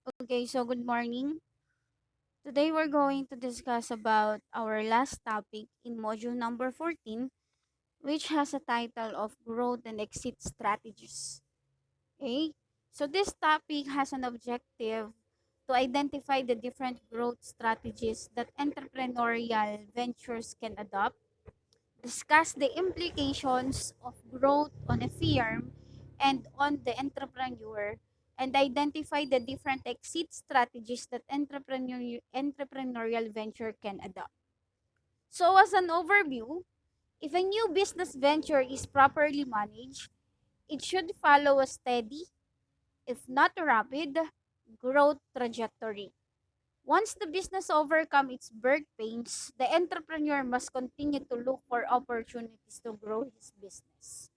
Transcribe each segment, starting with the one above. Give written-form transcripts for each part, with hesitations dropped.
Okay, so good morning. Today we're going to discuss about our last topic in module number 14, which has a title of Growth and Exit Strategies. Okay? So this topic has an objective to identify the different growth strategies that entrepreneurial ventures can adopt, discuss the implications of growth on a firm and on the entrepreneur, and identify the different exit strategies that entrepreneurial venture can adopt. So, as an overview, if a new business venture is properly managed, it should follow a steady, if not rapid, growth trajectory. Once the business overcomes its birth pains, the entrepreneur must continue to look for opportunities to grow his business.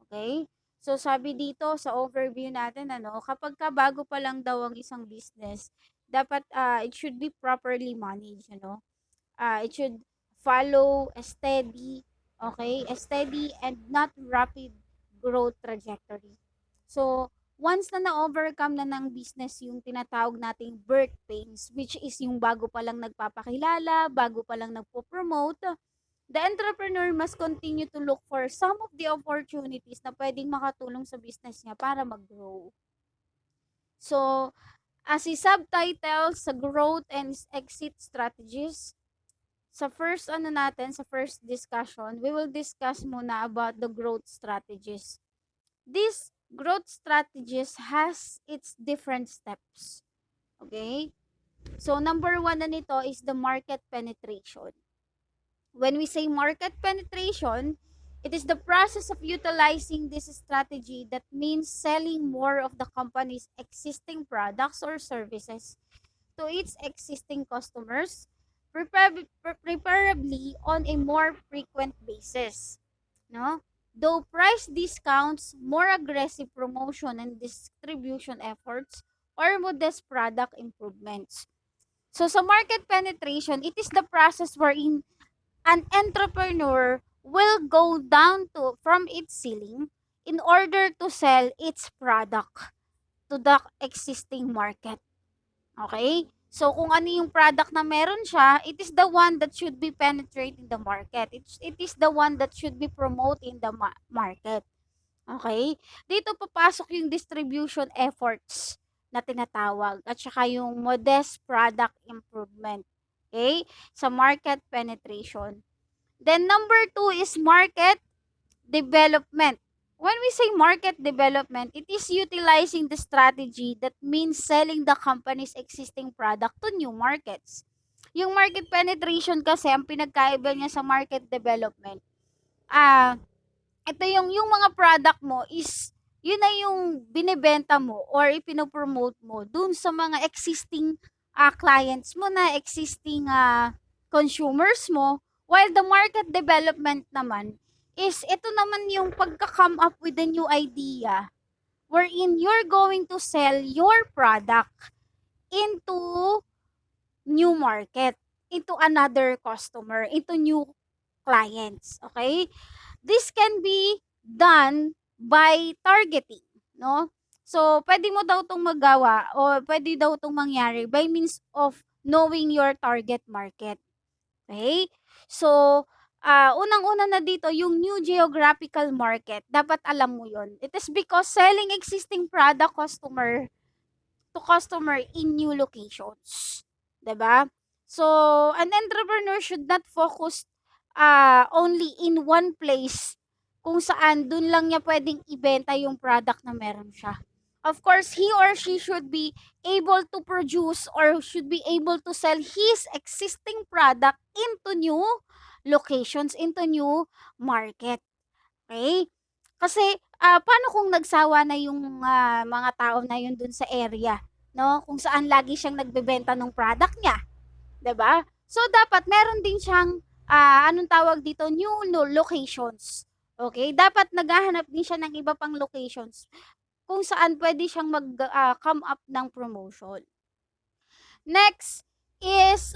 Okay? So sabi dito sa overview natin kapag ka bago pa lang daw ang isang business, dapat it should be properly managed, it should follow a steady, okay, a steady and not rapid growth trajectory. So, once na na-overcome na ng business yung tinatawag nating birth pains, which is yung bago pa lang nagpapakilala, bago pa lang nagpo-promote, the entrepreneur must continue to look for some of the opportunities na pwedeng makatulong sa business niya para mag-grow. So, as a subtitle sa growth and exit strategies, sa first sa first discussion, we will discuss muna about the growth strategies. These growth strategies has its different steps. Okay? So, number one na nito is the market penetration. When we say market penetration, it is the process of utilizing this strategy that means selling more of the company's existing products or services to its existing customers, preferably on a more frequent basis. No? Though price discounts, more aggressive promotion and distribution efforts, or modest product improvements. So sa market penetration, it is the process wherein an entrepreneur will go down to from its ceiling in order to sell its product to the existing market. Okay? So, kung ano yung product na meron siya, it is the one that should be penetrating the market. It is the one that should be promoting the market. Okay? Dito papasok yung distribution efforts na tinatawag at saka yung modest product improvement. Okay? Sa market penetration. Then, number two is market development. When we say market development, it is utilizing the strategy that means selling the company's existing product to new markets. Yung market penetration kasi, ang pinagkaiba niya sa market development, ito yung mga product mo is, yun na yung binibenta mo or ipinopromote mo dun sa mga existing clients mo na, existing consumers mo, while the market development naman is ito naman yung pagka-come up with a new idea wherein you're going to sell your product into new market, into another customer, into new clients. Okay? This can be done by targeting, no? So, pwede mo daw itong magawa o pwede daw itong mangyari by means of knowing your target market. Okay? So, unang-una na dito, yung new geographical market, dapat alam mo yon. It is because selling existing product to customer in new locations. 'Di ba? So, an entrepreneur should not focus only in one place kung saan dun lang niya pwedeng ibenta yung product na meron siya. Of course, he or she should be able to produce or should be able to sell his existing product into new locations, into new market. Okay? Kasi paano kung nagsawa na yung mga tao na yun dun sa area, no? Kung saan lagi siyang nagbebenta ng product niya, 'di ba? So dapat meron din siyang anong tawag dito, new locations. Okay? Dapat naghahanap din siya ng iba pang locations kung saan pwede siyang come up ng promotion. Next is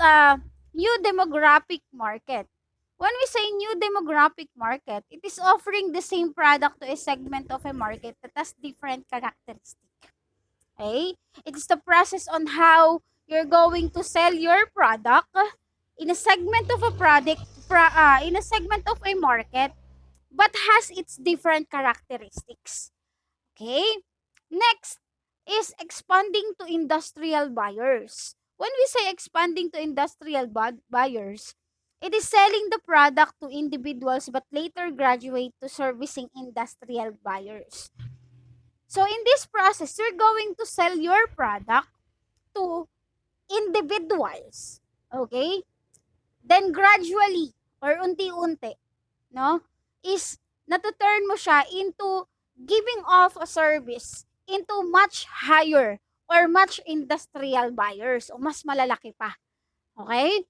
new demographic market. When we say new demographic market, it is offering the same product to a segment of a market that has different characteristics. Okay? It is the process on how you're going to sell your product in a segment of a in a segment of a market, but has its different characteristics. Okay? Next is expanding to industrial buyers. When we say expanding to industrial buyers, it is selling the product to individuals but later graduate to servicing industrial buyers. So in this process, you're going to sell your product to individuals. Okay? Then gradually or unti-unti, no, is natuturn mo siya into giving off a service into much higher or much industrial buyers o mas malalaki pa. Okay?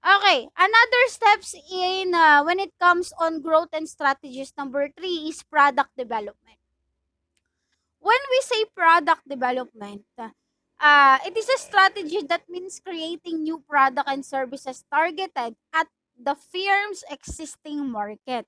Okay, another steps in when it comes on growth and strategies, number 3 is product development. When we say product development, it is a strategy that means creating new product and services targeted at the firm's existing market.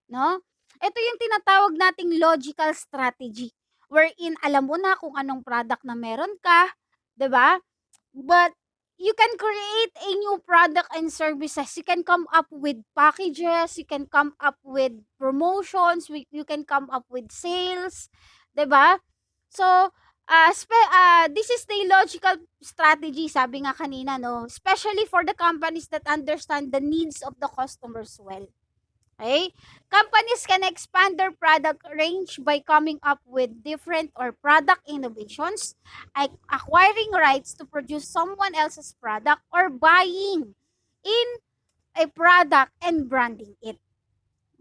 No? Ito yung tinatawag nating logical strategy wherein alam mo na kung anong product na meron ka, 'di ba? But you can create a new product and services. You can come up with packages, you can come up with promotions, you can come up with sales, 'di ba? So, this is the logical strategy, sabi nga kanina, no? Especially for the companies that understand the needs of the customers well. Okay? Companies can expand their product range by coming up with different or product innovations, like acquiring rights to produce someone else's product, or buying in a product and branding it.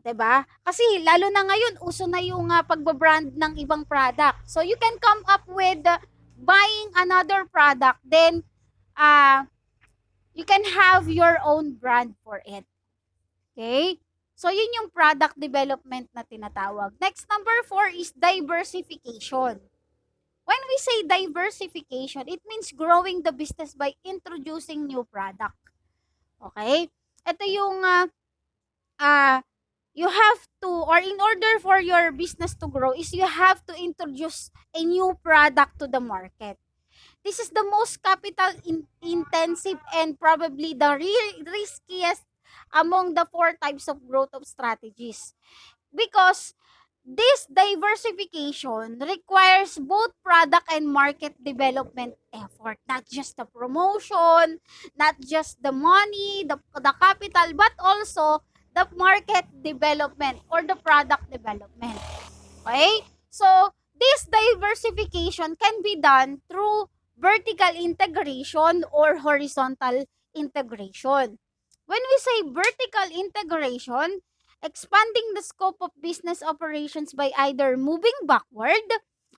'Di ba? Kasi lalo na ngayon, uso na yung pagbabrand ng ibang product. So you can come up with buying another product, then uh, you can have your own brand for it. Okay? So, yun yung product development na tinatawag. Next, number 4 is diversification. When we say diversification, it means growing the business by introducing new product. Okay? Ito yung you have to, or in order for your business to grow, is you have to introduce a new product to the market. This is the most capital intensive and probably the riskiest among the 4 types of growth of strategies, because this diversification requires both product and market development effort, not just the promotion, not just the money, the capital, but also the market development or the product development. Okay? So, this diversification can be done through vertical integration or horizontal integration. When we say vertical integration, expanding the scope of business operations by either moving backward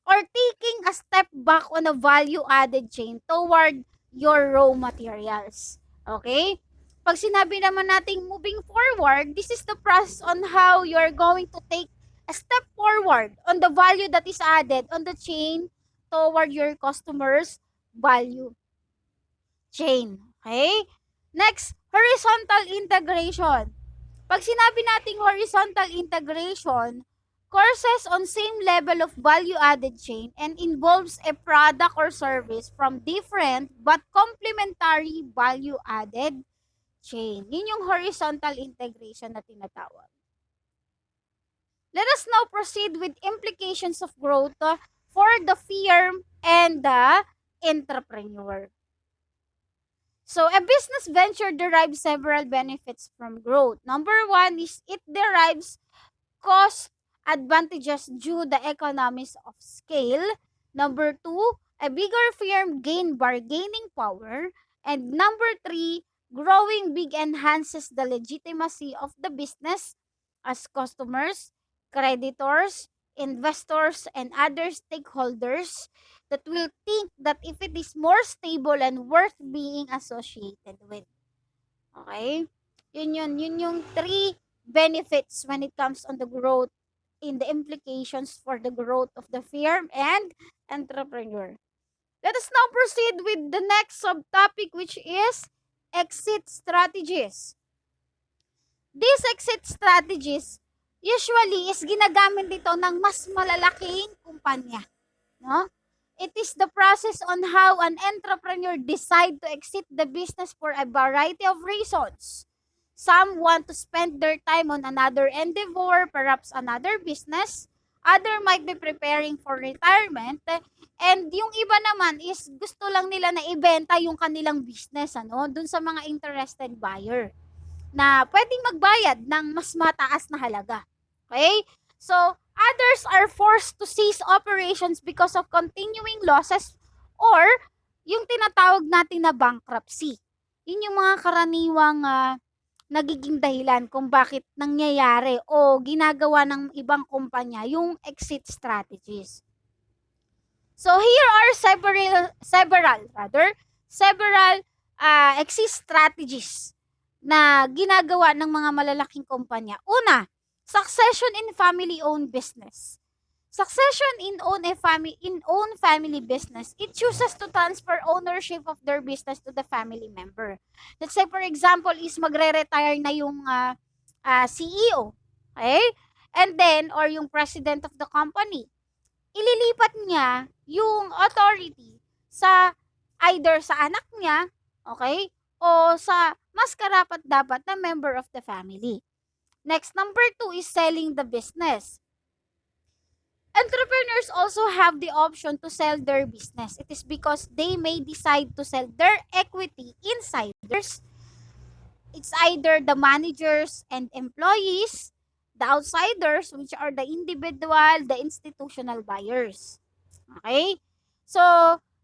or taking a step back on a value-added chain toward your raw materials. Okay? Pag sinabi naman nating moving forward, this is the process on how you're going to take a step forward on the value that is added on the chain toward your customer's value chain. Okay? Next, horizontal integration. Pag sinabi nating horizontal integration, courses on same level of value-added chain and involves a product or service from different but complementary value-added chain. Yun yung horizontal integration na tinatawag. Let us now proceed with implications of growth for the firm and the entrepreneur. So, a business venture derives several benefits from growth. Number 1 is it derives cost advantages due the economies of scale. Number 2, a bigger firm gain bargaining power. And number 3, growing big enhances the legitimacy of the business as customers, creditors, investors, and other stakeholders that will think that if it is more stable and worth being associated with. Okay? Yun yung 3 benefits when it comes on the growth in the implications for the growth of the firm and entrepreneur. Let us now proceed with the next subtopic, which is exit strategies. These exit strategies usually is ginagamit dito ng mas malalaking kumpanya, no? It is the process on how an entrepreneur decide to exit the business for a variety of reasons. Some want to spend their time on another endeavor, perhaps another business. Other might be preparing for retirement. And yung iba naman is gusto lang nila na ibenta yung kanilang business dun sa mga interested buyer na pwedeng magbayad ng mas mataas na halaga. Okay? So, others are forced to cease operations because of continuing losses or yung tinatawag natin na bankruptcy. Yun yung mga karaniwang nagiging dahilan kung bakit nangyayari o ginagawa ng ibang kumpanya yung exit strategies. So here are several exit strategies na ginagawa ng mga malalaking kumpanya. Una, succession in family-owned business. Succession in own family business, it chooses to transfer ownership of their business to the family member. Let's say for example is magre-retire na yung CEO, okay? And then or yung president of the company. Ililipat niya yung authority sa either sa anak niya, okay? O sa mas karapat-dapat na member of the family. Next, number 2 is selling the business. Entrepreneurs also have the option to sell their business. It is because they may decide to sell their equity insiders. It's either the managers and employees, the outsiders, which are the individual, the institutional buyers. Okay? So,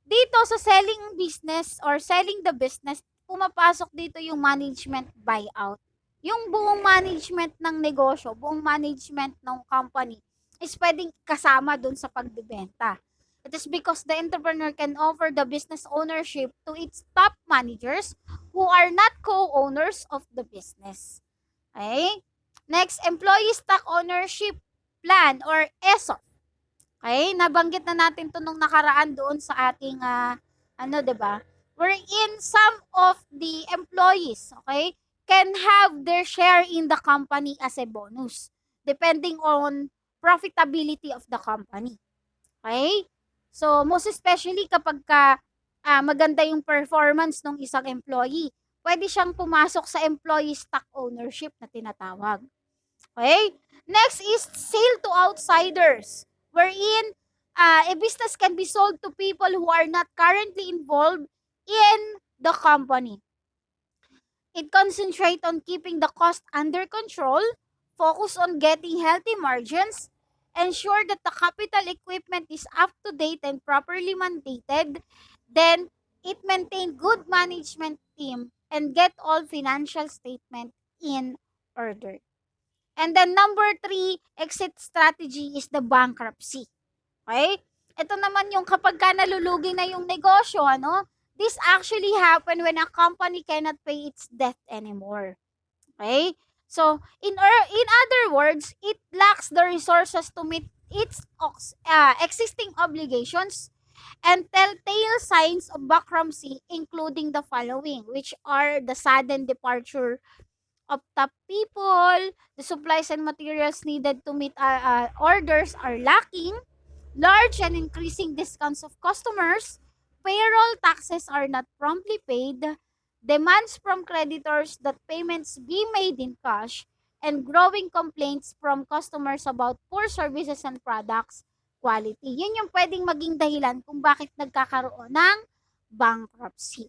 dito sa selling business or selling the business, pumapasok dito yung management buyout. Yung buong management ng negosyo, buong management ng company is pwedeng kasama dun sa pagbibenta. It is because the entrepreneur can offer the business ownership to its top managers who are not co-owners of the business. Okay? Next, employee stock ownership plan or ESOP. Okay? Nabanggit na natin to nung nakaraan doon sa ating, 'di ba? Wherein some of the employees, okay, can have their share in the company as a bonus depending on profitability of the company. Okay? So, most especially kapag maganda yung performance ng isang employee, pwede siyang pumasok sa employee stock ownership na tinatawag. Okay? Next is sale to outsiders, wherein a business can be sold to people who are not currently involved in the company. It concentrates on keeping the cost under control, focus on getting healthy margins, ensure that the capital equipment is up to date and properly mandated, then it maintain good management team and get all financial statement in order. And then number 3, exit strategy is the bankruptcy. Okay? Ito naman yung kapag nalulugi na yung negosyo, this actually happen when a company cannot pay its debt anymore. Okay? So, in other words, it lacks the resources to meet its existing obligations and telltale signs of bankruptcy including the following, which are the sudden departure of top people, the supplies and materials needed to meet orders are lacking, large and increasing discounts of customers, payroll taxes are not promptly paid, demands from creditors that payments be made in cash, and growing complaints from customers about poor services and products quality. Yun yung pwedeng maging dahilan kung bakit nagkakaroon ng bankruptcy.